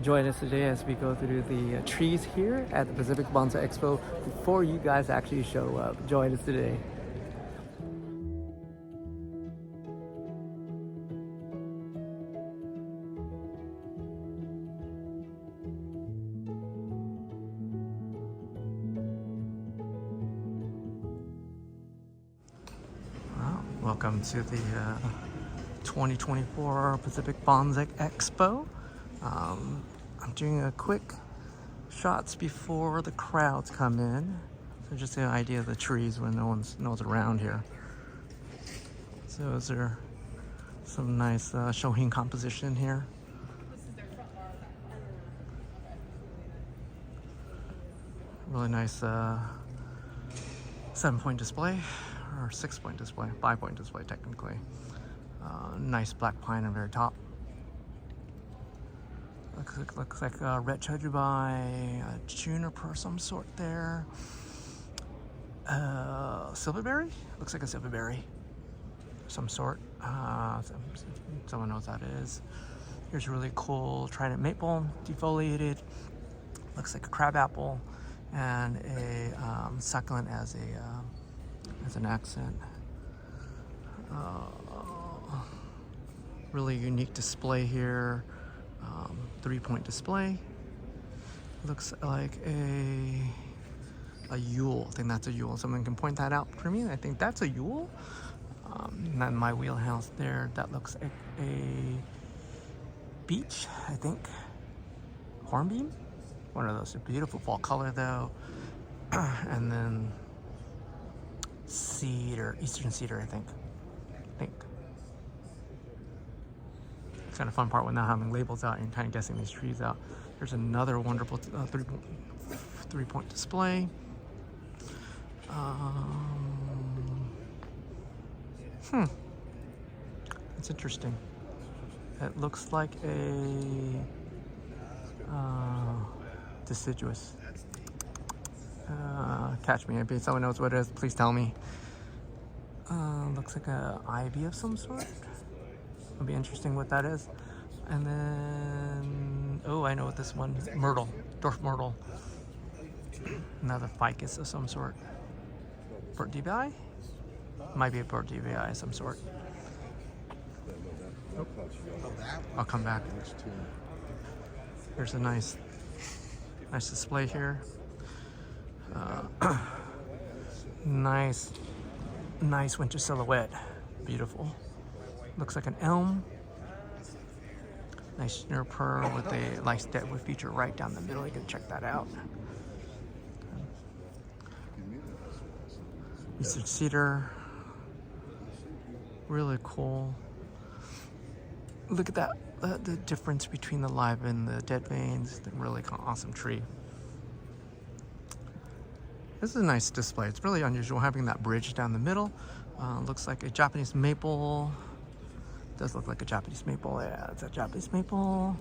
join us today as we go through the trees here at the Pacific Bonsai Expo before you guys actually show up. Join us today. Welcome to the 2024 Pacific Bonsai Expo. I'm doing a quick shots before the crowds come in. So just the idea of the trees when no one's around here. So is there some nice shohin composition here? Really nice 7-point display. Or 6-point display, 5-point display technically. Nice black pine on the very top. Looks like a red chojubai, a juniper of some sort there. Silverberry? Looks like a silverberry of some sort. Someone knows what that is. Here's a really cool trident maple, defoliated. Looks like a crabapple and a succulent as an accent. Really unique display here. 3-point display. Looks like a Yule. I think that's a Yule. Someone can point that out for me. I think that's a Yule. Not in my wheelhouse there. That looks like a beech, I think. Hornbeam? One of those. A beautiful fall color though. And then cedar, eastern cedar, I think. It's kind of fun part when not having labels out and kind of guessing these trees out. There's another wonderful 3-point display. It's interesting. It looks like a deciduous. Catch me. If someone knows what it is, please tell me. Looks like a ivy of some sort. It'll be interesting what that is. And then, oh, I know what this one, myrtle, dwarf myrtle. Another ficus of some sort. Burt DBI? Might be a Burt DBI of some sort. Oh. I'll come back. Here's a nice display here. Nice winter silhouette. Beautiful. Looks like an elm. Nice juniper with a nice deadwood feature right down the middle. You can check that out. Eastern cedar. Really cool. Look at that. The difference between the live and the dead veins. Really awesome tree. This is a nice display. It's really unusual having that bridge down the middle. Looks like a Japanese maple. Does look like a Japanese maple. Yeah, it's a Japanese maple.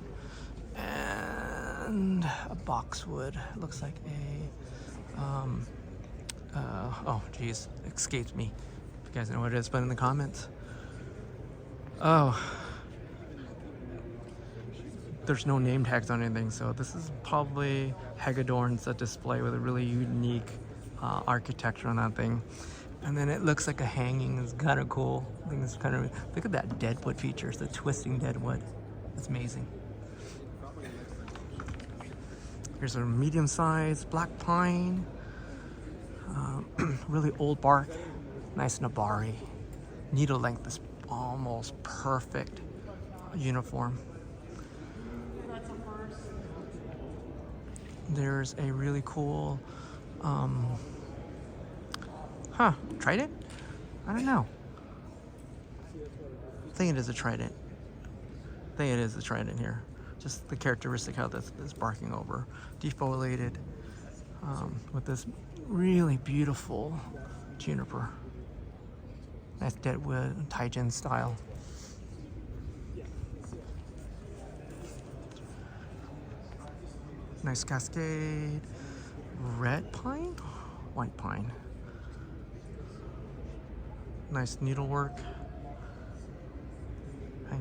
And a boxwood. Looks like a, oh geez, escapes me. If you guys know what it is, put in the comments. Oh. There's no name tags on anything, so this is probably Hagedorn's display with a really unique architecture on that thing. And then it looks like a hanging. It's kind of cool. I think it's kind of, look at that deadwood features, the twisting deadwood. That's amazing. Here's a medium-sized black pine. Really old bark. Nice nabari. Needle length is almost perfect. Uniform. There's a really cool trident? I don't know. I think it is a trident. Here. Just the characteristic how this is barking over. Defoliated with this really beautiful juniper. Nice deadwood, Taijin style. Nice cascade. Red pine? White pine. Nice needlework.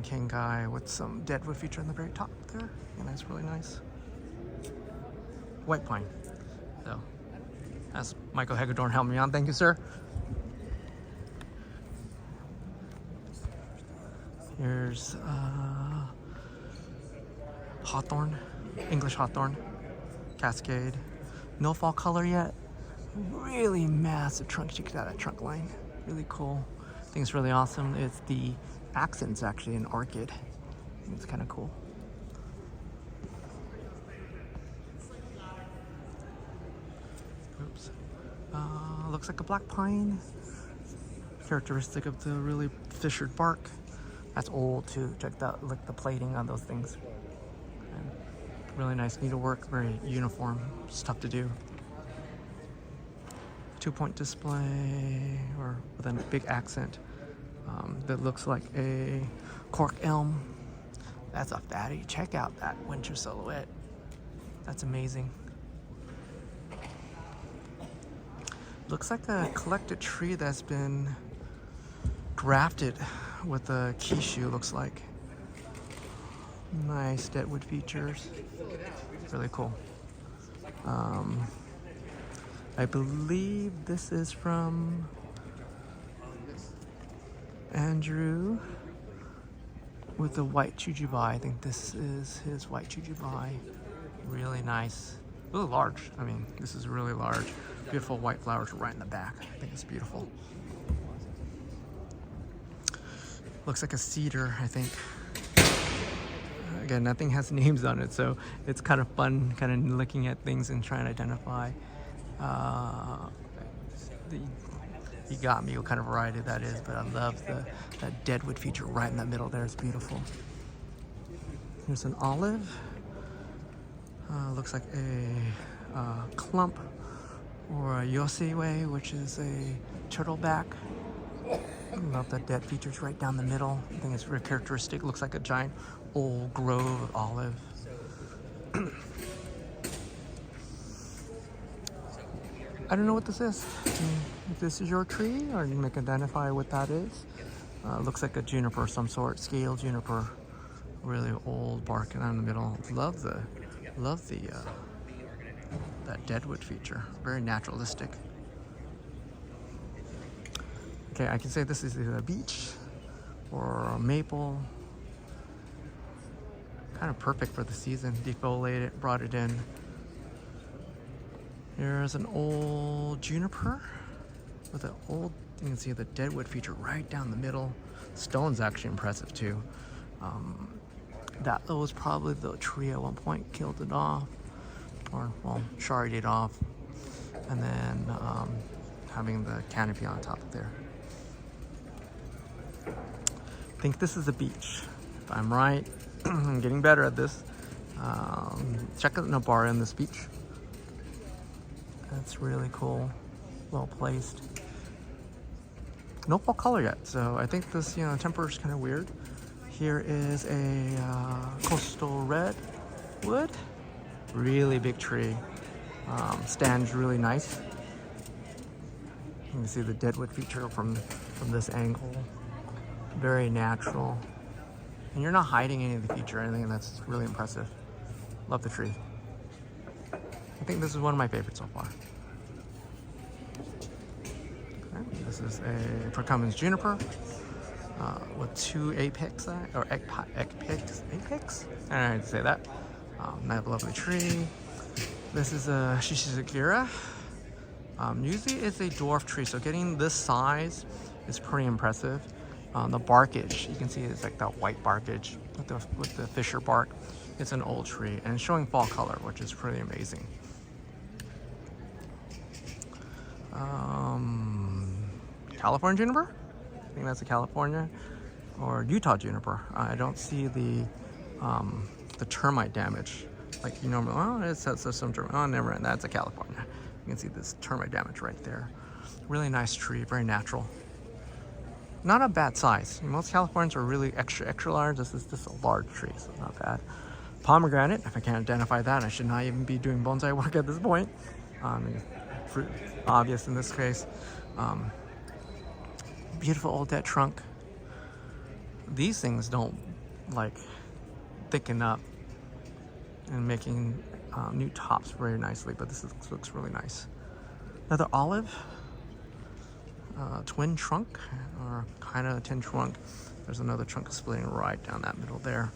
Pine Kangai with some deadwood feature on the very top there. And that's really nice. White pine. So that's Michael Hagedorn helping me on. Thank you, sir. Here's hawthorn, English hawthorn, cascade. No fall color yet. Really massive trunk. Check out that trunk line. Really cool. I think it's really awesome. It's the accent's actually an orchid. It's kind of cool. Oops. Looks like a black pine. Characteristic of the really fissured bark. That's old too. Check that, like the plating on those things. And really nice needlework, very uniform. It's tough to do. 2-point display, or with a big accent that looks like a cork elm. That's a fatty. Check out that winter silhouette. That's amazing. Looks like a collected tree that's been grafted with a kishu, looks like. Nice deadwood features. Really cool. I believe this is from Andrew with the white jujube. I think this is his white jujube. Really nice. Really large. I mean, this is really large. Beautiful white flowers right in the back. I think it's beautiful. Looks like a cedar, I think. Again, nothing has names on it, so it's kind of fun kind of looking at things and trying to identify. You got me what kind of variety that is, but I love that deadwood feature right in the middle there. It's beautiful. Here's an olive. Looks like a clump or a yoseiwei, which is a turtleback. Love that dead features right down the middle. I think it's very characteristic. Looks like a giant old grove of olive. I don't know what this is. If this is your tree, or you can identify what that is. Looks like a juniper of some sort, scale juniper. Really old bark down in the middle. Love the that deadwood feature. Very naturalistic. Okay, I can say this is either a beech or a maple. Kind of perfect for the season. Defoliated it, brought it in. Here's an old juniper with an old, you can see the deadwood feature right down the middle. Stone's actually impressive too. That was probably the tree at one point, killed it off, or well, sharded it off, and then having the canopy on top there. I think this is a beech. If I'm right, I'm getting better at this. Check out Nabara in this beech. That's really cool, well placed. No fall color yet, so I think this, temper is kind of weird. Here is a coastal redwood, really big tree. Stands really nice. You can see the deadwood feature from this angle. Very natural, and you're not hiding any of the feature or anything. That's really impressive. Love the tree. I think this is one of my favorites so far. Okay, this is a Percummins juniper with two apex, or apex? I don't know how to say that. I have a lovely tree. This is a Shishizakira. Usually it's a dwarf tree, so getting this size is pretty impressive. The barkage, you can see it's like that white barkage with the fisher bark. It's an old tree and it's showing fall color, which is pretty amazing. California juniper? I think that's a California or Utah juniper. I don't see the termite damage like you normally. Oh, it says some termite. Oh, never mind. That's a California. You can see this termite damage right there. Really nice tree, very natural. Not a bad size. Most Californians are really extra large. This is just a large tree, so not bad. Pomegranate, if I can't identify that, I should not even be doing bonsai work at this point. Fruit, obvious in this case. Beautiful old dead trunk. These things don't like thicken up and making new tops very nicely, but this looks really nice. Another olive, twin trunk, or kind of a tin trunk. There's another trunk splitting right down that middle there,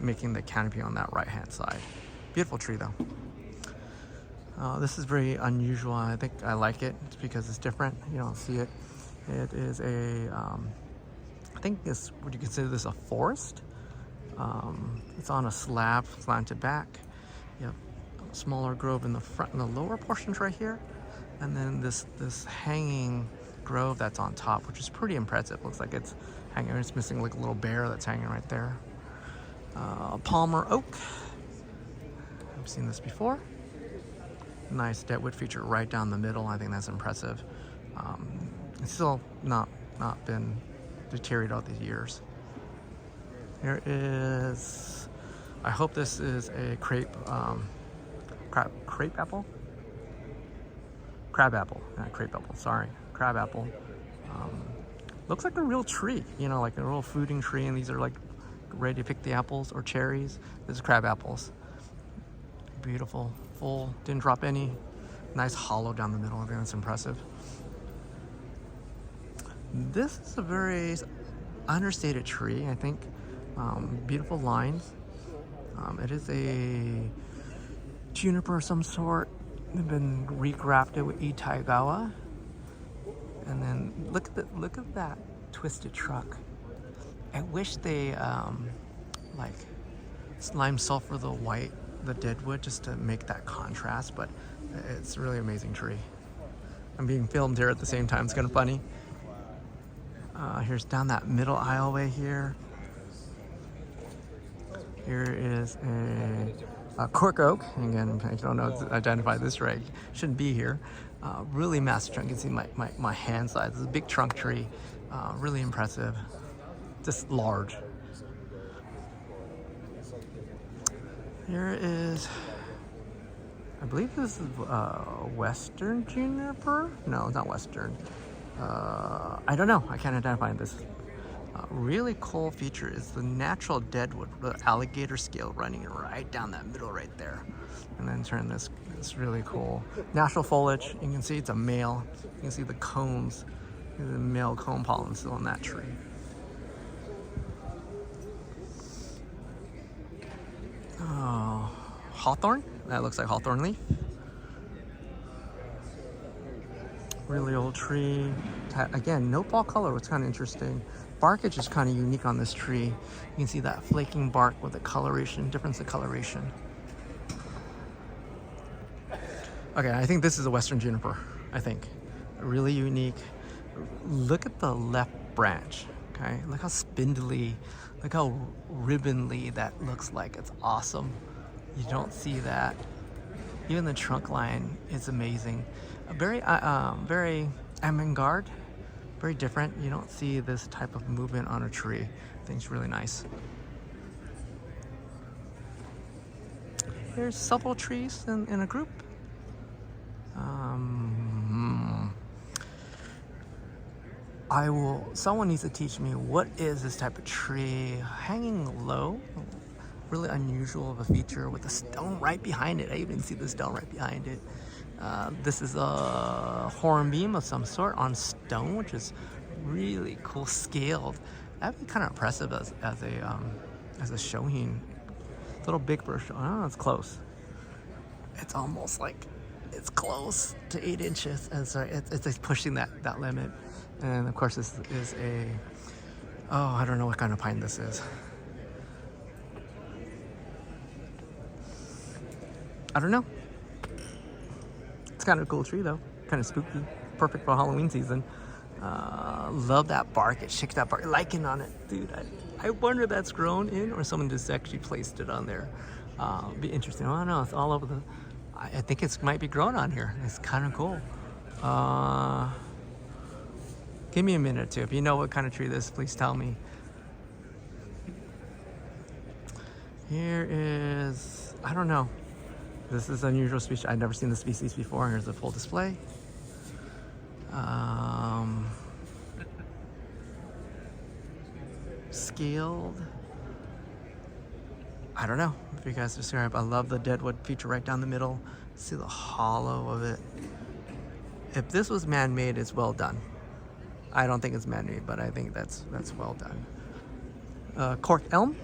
making the canopy on that right hand side. Beautiful tree though. This is very unusual. I think I like it. It's because it's different. You don't see it. It is a, I think this, would you consider this a forest? It's on a slab, slanted back. You have a smaller grove in the front and the lower portions right here. And then this hanging grove that's on top, which is pretty impressive. Looks like it's hanging, it's missing like a little bear that's hanging right there. Palmer oak. I've seen this before. Nice deadwood feature right down the middle. I think that's impressive. It's still not been deteriorated all these years. Here is, I hope this is a crepe apple? Crab apple, not crepe apple, sorry. Crab apple. Looks like a real tree, you know, like a real fruiting tree, and these are like ready to pick the apples or cherries. This is crab apples. Beautiful, full, didn't drop any. Nice hollow down the middle. I think that's impressive. This is a very understated tree, I think. Beautiful lines. It is a juniper of some sort. They've been regrafted with Itaigawa. And then look at that twisted truck. I wish they like lime sulfur the deadwood just to make that contrast, but it's a really amazing tree. I'm being filmed here at the same time. It's kind of funny. Here's down that middle aisleway here. Here is a cork oak. Again, I don't know to identify this right. Shouldn't be here. Really massive trunk. You can see my hand size. It's a big trunk tree. Really impressive. Just large. Here is, I believe this is Western juniper? No, it's not Western. I don't know. I can't identify this. Really cool feature is the natural deadwood, the alligator scale running right down that middle right there. And then turn this really cool. Natural foliage. You can see it's a male. You can see the cones, the male cone pollen still on that tree. Oh, hawthorn. That looks like hawthorn leaf. Really old tree. Again, no fall color, which is kind of interesting. Barkage is kind of unique on this tree. You can see that flaking bark with the coloration, difference of coloration. Okay, I think this is a Western juniper, I think. Really unique. Look at the left branch, okay? Look how spindly, look how ribbonly that looks like. It's awesome. You don't see that. Even the trunk line is amazing. Very avant-garde, very different. You don't see this type of movement on a tree. I think it's really nice. There's several trees in a group. Someone needs to teach me what is this type of tree hanging low. Really unusual of a feature with a stone right behind it. I even see the stone right behind it. This is a hornbeam of some sort on stone, which is really cool, scaled. That'd be kind of impressive as a shohin. A little big for a shohin. Oh, it's close. It's almost like it's close to 8 inches. And so it's like pushing that limit. And of course, this is I don't know what kind of pine this is. I don't know. It's kind of a cool tree though. Kind of spooky. Perfect for Halloween season. Love that bark. It shakes that bark. Lichen on it. Dude, I wonder if that's grown in or someone just actually placed it on there. Be interesting. I don't know. It's all over the... I think it might be grown on here. It's kind of cool. Give me a minute or two. If you know what kind of tree this is, please tell me. Here is... I don't know. This is an unusual species. I've never seen the species before. Here's a full display. Scaled. I don't know if you guys describe. I love the deadwood feature right down the middle. See the hollow of it. If this was man-made, it's well done. I don't think it's man-made, but I think that's well done. Cork elm,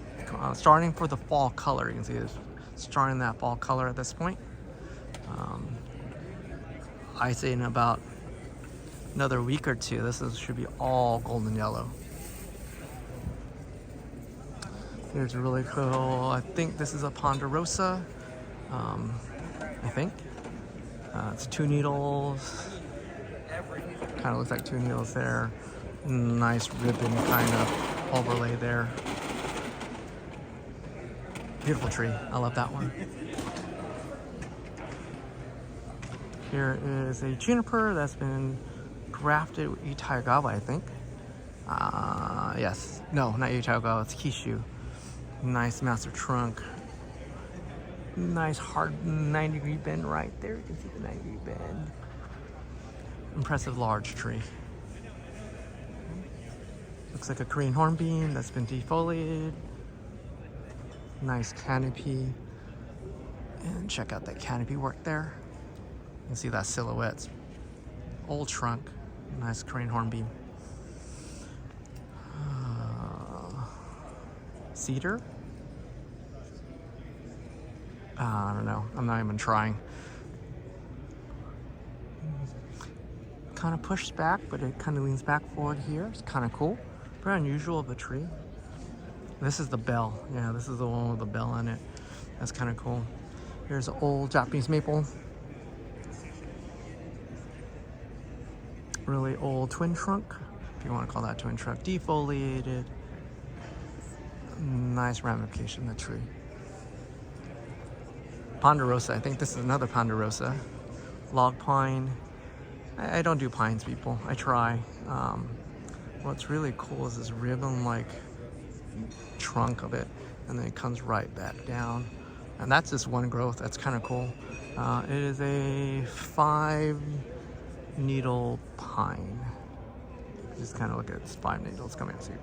starting for the fall color. You can see it's starting that fall color at this point. I say in about another week or two, should be all golden yellow. Here's a really cool, I think this is a Ponderosa. I think. It's 2 needles. Kind of looks like 2 needles there. Nice ribbon kind of overlay there. Beautiful tree. I love that one. Here is a juniper that's been grafted with Itayagawa, I think. Yes. No, not Itayagawa. It's Kishu. Nice massive trunk. Nice hard 90-degree bend right there. You can see the 90-degree bend. Impressive large tree. Looks like a Korean hornbeam that's been defoliated. Nice canopy. And check out that canopy work there. You can see that silhouette. Old trunk. Nice Korean hornbeam. Cedar. I don't know. I'm not even trying. Kind of pushed back, but it kind of leans back forward here. It's kind of cool. Very unusual of a tree. This is the bell. Yeah, this is the one with the bell on it. That's kind of cool. Here's an old Japanese maple. Really old twin trunk, if you want to call that twin trunk. Defoliated. Nice ramification in the tree. Ponderosa, I think this is another Ponderosa. Log pine. I don't do pines, people. I try. What's really cool is this ribbon-like trunk of it, and then it comes right back down. And that's just one growth. That's kind of cool. It is a 5-needle pine. Just kind of look at its 5 needles coming out. See,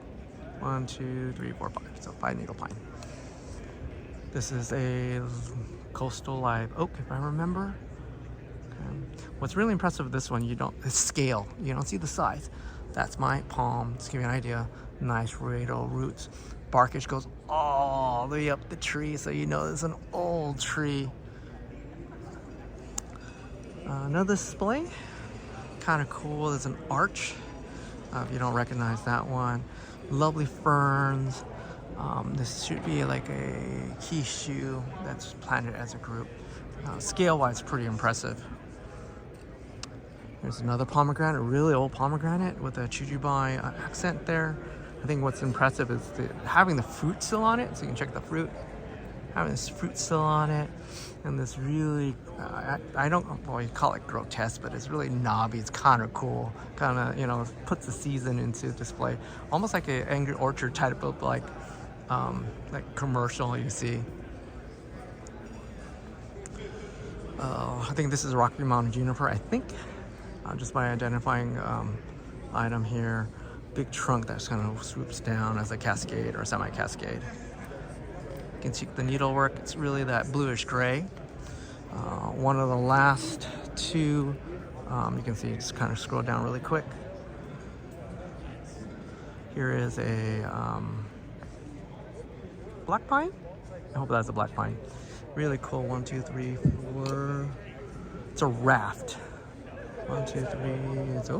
1, 2, 3, 4, 5. So 5-needle pine. This is a coastal live oak, if I remember. What's really impressive with this one, it's scale. You don't see the size. That's my palm. Just give you an idea. Nice radial roots. Barkage goes all the way up the tree, so you know it's an old tree. Another display. Kind of cool. There's an arch. If you don't recognize that one. Lovely ferns. This should be like a Kishu that's planted as a group. Scale-wise, pretty impressive. There's another pomegranate, a really old pomegranate with a Chujubai accent there. I think what's impressive is having the fruit still on it, so you can check the fruit. Having this fruit still on it, and this really, you call it grotesque, but it's really knobby. It's kind of cool. Kind of, puts the season into display. Almost like an Angry Orchard type of like commercial you see. I think this is a Rocky Mountain juniper, I think. Just by identifying item here. Big trunk that kind of swoops down as a cascade or semi-cascade. You can see the needlework. It's really that bluish gray. One of the last two, you can see, just kind of scroll down really quick. Here is a black pine. I hope that's a black pine. Really cool. 1, 2, 3, 4. It's a raft. 1, 2, 3. It's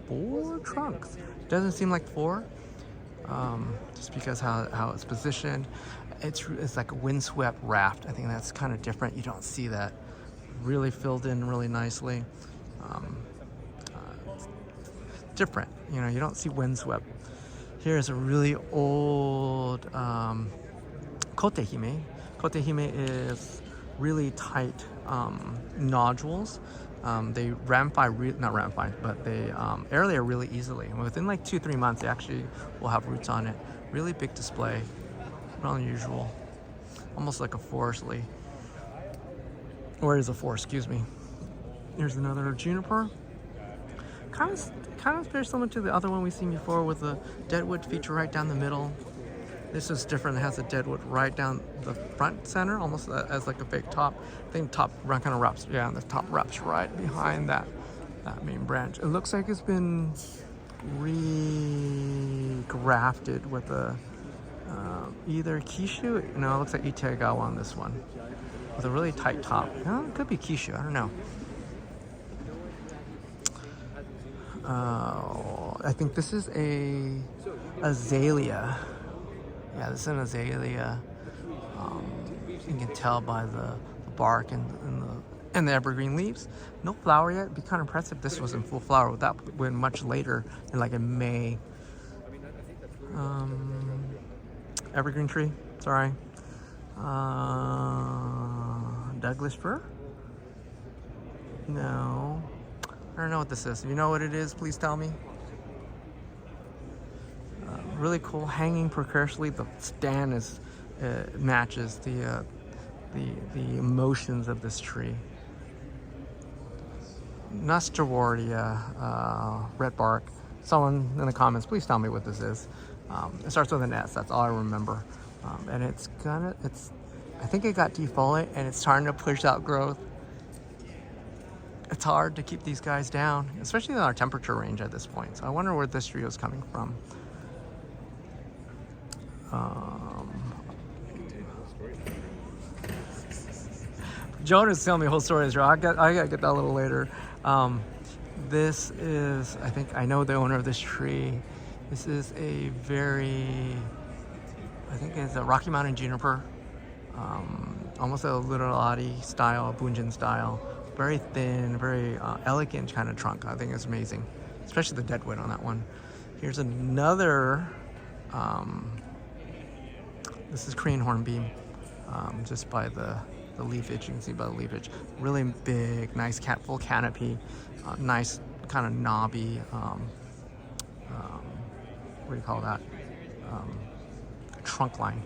4 trunks. Doesn't seem like 4, just because how it's positioned. It's like a windswept raft. I think that's kind of different. You don't see that. Really filled in really nicely. Different. You don't see windswept. Here's a really old Kotehime. Kotehime is really tight nodules. They ramify, but they aerolate really easily. And within like 2-3 months, they actually will have roots on it. Really big display, real unusual. Almost like a forest leaf. Or it is a forest, excuse me. Here's another juniper. Kind of very similar to the other one we've seen before with the deadwood feature right down the middle. This is different. It has a deadwood right down the front center, almost as like a big top. I think the top kind of wraps, yeah, the top wraps right behind that main branch. It looks like it's been re-grafted with a either Kishu, no, it looks like Itaegawa on this one, with a really tight top. No, it could be Kishu, I don't know. I think this is a azalea. Yeah, this is an azalea. You can tell by the bark and the evergreen leaves. No flower yet. It'd be kind of impressive if this was in full flower. That went much later, in May. Evergreen tree. Sorry. Douglas fir? No. I don't know what this is. If you know what it is, please tell me. Really cool, hanging precariously. The stand is matches the emotions of this tree. Nastrawardia, red bark. Someone in the comments, please tell me what this is. It starts with an S. That's all I remember. And I think it got defoliate and it's starting to push out growth. It's hard to keep these guys down, especially in our temperature range at this point. So I wonder where this trio is coming from. Jonah's telling me the whole story is wrong. I gotta get that a little later. This is, I know the owner of this tree. This is I think it's a Rocky Mountain juniper. Almost a Literati style, Bunjin style. Very thin, very elegant kind of trunk. I think it's amazing, especially the deadwood on that one. Here's another. This is Korean hornbeam, just by the leafage. You can see by the leafage. Really big, nice full canopy, nice kind of knobby. What do you call that? Trunk line.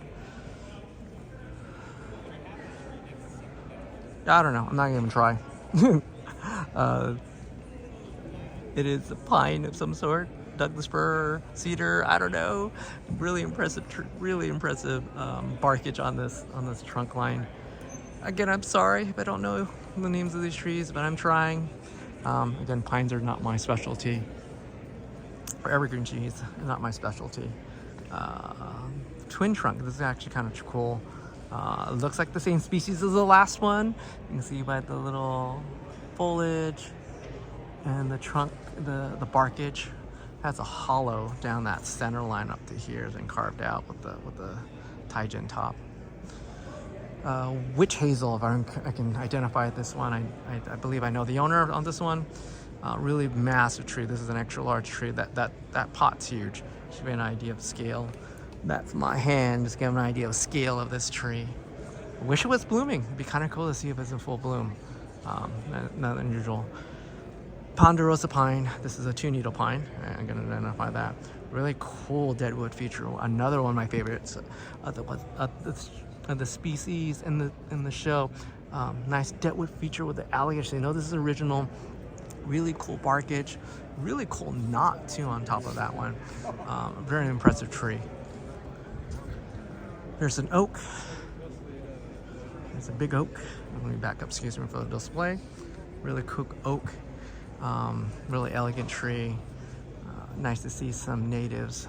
I don't know. I'm not gonna even try. It is a pine of some sort. Douglas fir, cedar, I don't know. Really impressive barkage on this trunk line. Again, I'm sorry if I don't know the names of these trees, but I'm trying. Again, pines are not my specialty. Or evergreen trees, not my specialty. Twin trunk, this is actually kind of cool. It looks like the same species as the last one. You can see by the little foliage and the trunk, the barkage has a hollow down that center line up to here, and carved out with the Taijin top. Witch hazel, if I can identify this one. I believe I know the owner on this one. Really massive tree. This is an extra large tree. That pot's huge. Should be an idea of scale. That's my hand, just give an idea of scale of this tree. I wish it was blooming. It'd be kind of cool to see if it's in full bloom. Not unusual. Ponderosa pine. This is a 2-needle pine. I'm gonna identify that. Really cool deadwood feature. Another one of my favorites. The species in the show. Nice deadwood feature with the alligator. So you know this is original. Really cool barkage. Really cool knot too on top of that one. Very impressive tree. There's an oak. There's a big oak. Let me back up, excuse me, for the display. Really cool oak. Really elegant tree. Nice to see some natives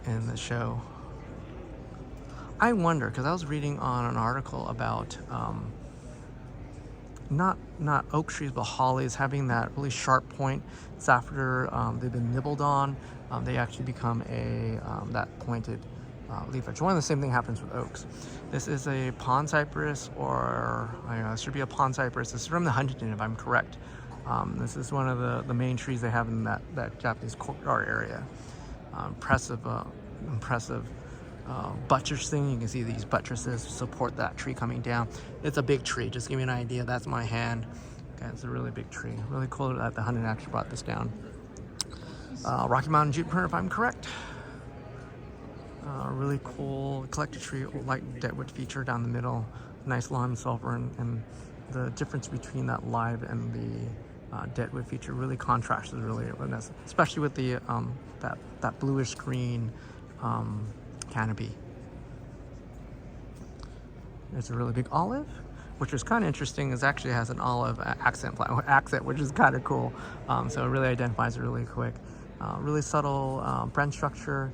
in the show. I wonder, because I was reading on an article about not oak trees, but hollies having that really sharp point. It's after they've been nibbled on, they actually become that pointed leafage. One of the same thing happens with oaks. This is a pond cypress, or I don't know, it should be a pond cypress. This is from the Huntington, if I'm correct. This is one of the main trees they have in that Japanese courtyard area. Impressive buttress thing. You can see these buttresses support that tree coming down. It's a big tree. Just give me an idea. That's my hand. Okay, it's a really big tree. Really cool that the Huntington actually brought this down. Rocky Mountain juniper, if I'm correct. Really cool collected tree, light deadwood feature down the middle. Nice lime sulfur, and the difference between that live and the deadwood feature really contrasts really nice, especially with the that bluish green canopy. There's a really big olive, which was kind of interesting. It actually has an olive accent, which is kind of cool. So it really identifies it really quick. Really subtle branch structure.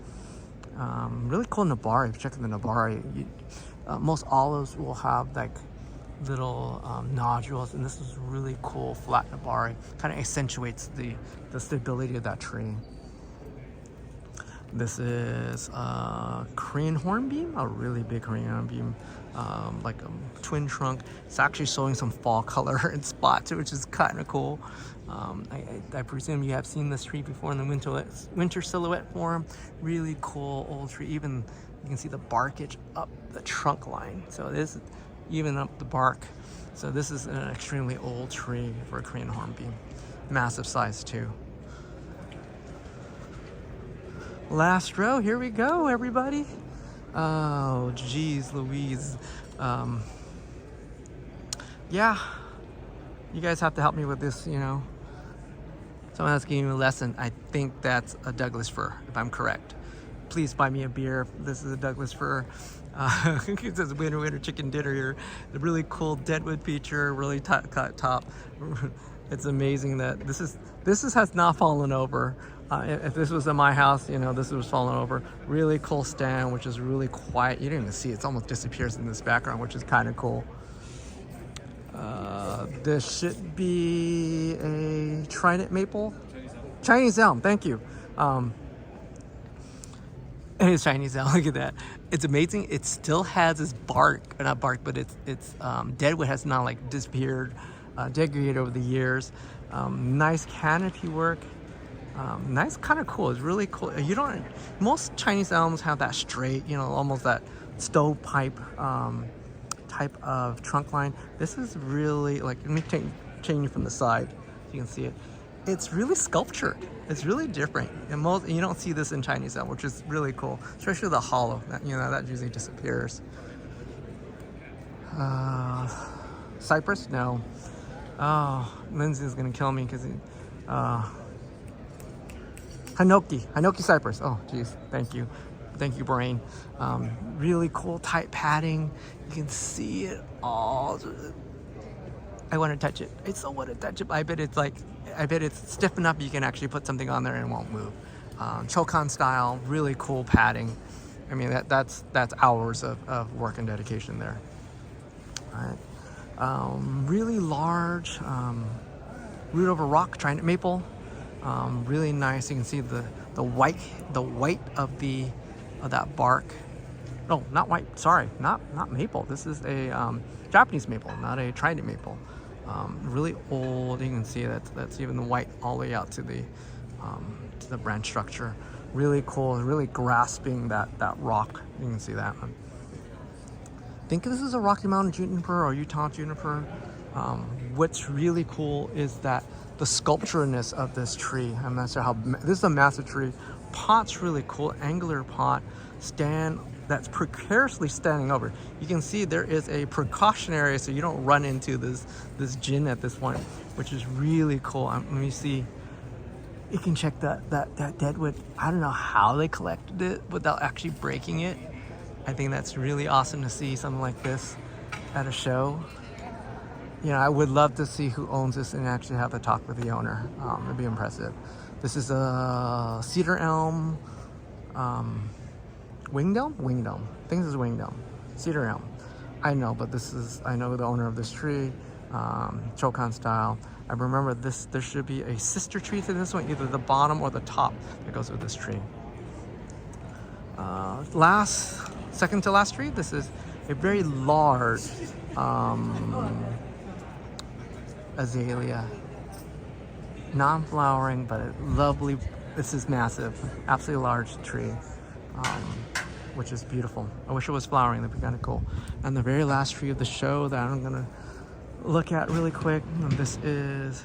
Really cool Nabari. If you check the Nabari, most olives will have like little nodules, and this is really cool flat Nabari. Kind of accentuates the stability of that tree. This is a Korean hornbeam, a really big Korean hornbeam, like a twin trunk. It's actually showing some fall color and spots, which is kind of cool. I presume you have seen this tree before in the winter silhouette form. Really cool old tree. Even you can see the barkage up the trunk line. So it is even up the bark. So this is an extremely old tree for a Korean hornbeam. Massive size too. Last row, here we go, everybody. Oh, geez, Louise. Yeah, you guys have to help me with this, you know. Someone else giving me a lesson. I think that's a Douglas fir, if I'm correct. Please buy me a beer if this is a Douglas fir. It says winter chicken dinner here. The really cool deadwood feature, really cut top. It's amazing that this has not fallen over. If this was in my house, you know, this was falling over. Really cool stand, which is really quiet. You don't even see it. It almost disappears in this background, which is kind of cool. This should be a trident maple. Chinese elm, thank you. It is Chinese elm, look at that. It's amazing. It still has this bark, or not bark, but it's deadwood has not like disappeared, degraded over the years. Nice canopy work. Nice, kind of cool. It's really cool. Most Chinese elms have that straight, you know, almost that stovepipe type of trunk line. This is really like, let me change it from the side so you can see it. It's really sculptured. It's really different, and you don't see this in Chinese elm, which is really cool, especially the hollow. That, you know, that usually disappears. Cypress? No. Oh, Lindsay's gonna kill me because Hinoki cypress. Oh, geez, thank you, brain. Really cool tight padding. You can see it all. I want to touch it. I still want to touch it. I bet it's stiff enough you can actually put something on there and it won't move. Chokan style, really cool padding. I mean, that's hours of work and dedication there. All right. Really large root over rock trident maple. Really nice. You can see the white of that bark. No, not white. Sorry, not maple. This is a Japanese maple, not a trident maple. Really old. You can see that's even the white all the way out to the branch structure. Really cool. Really grasping that rock. You can see that one. I think this is a Rocky Mountain juniper or Utah juniper. What's really cool is that the sculpturedness of this tree. I'm not sure how. This is a massive tree. Pot's really cool. Angular pot. Stand that's precariously standing over. You can see there is a precautionary so you don't run into this gin at this point, which is really cool. Let me see. You can check that deadwood. I don't know how they collected it without actually breaking it. I think that's really awesome to see something like this at a show. You know, I would love to see who owns this and actually have a talk with the owner. It'd be impressive. This is a cedar elm. Winged elm? Winged elm. I think this is winged elm. Cedar elm. I know, but I know the owner of this tree. Chokan style. I remember there should be a sister tree to this one, either the bottom or the top that goes with this tree. Second to last tree, this is a very large azalea. Non-flowering, but lovely. This is massive. Absolutely large tree. Which is beautiful. I wish it was flowering. That'd be kind of cool. And the very last tree of the show that I'm gonna look at really quick. This is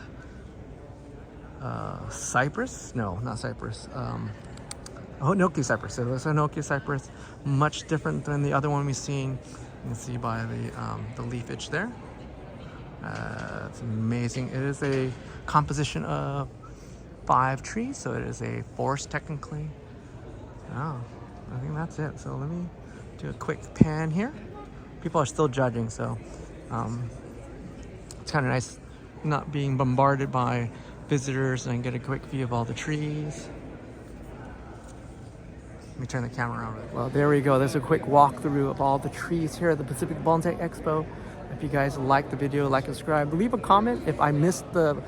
cypress. No, not cypress. Hinoki cypress. So this is Hinoki cypress. Much different than the other one we've seen. You can see by the leafage there. It's amazing. It is a composition of 5 trees, so it is a forest technically. Oh. I think that's it. So let me do a quick pan here. People are still judging, so it's kind of nice not being bombarded by visitors and get a quick view of all the trees. Let me turn the camera around. Well, there we go. There's a quick walkthrough of all the trees here at the Pacific Bonsai Expo. If you guys like the video, like and subscribe. Leave a comment if I missed the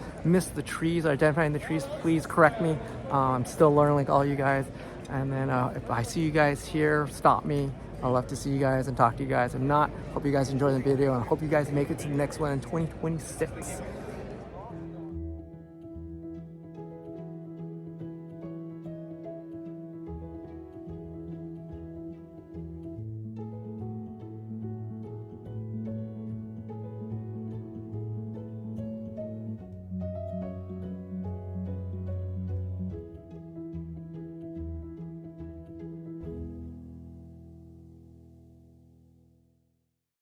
trees, or identifying the trees. Please correct me. I'm still learning like all you guys. And then if I see you guys here, stop me. I'd love to see you guys and talk to you guys. If not, hope you guys enjoy the video and I hope you guys make it to the next one in 2026.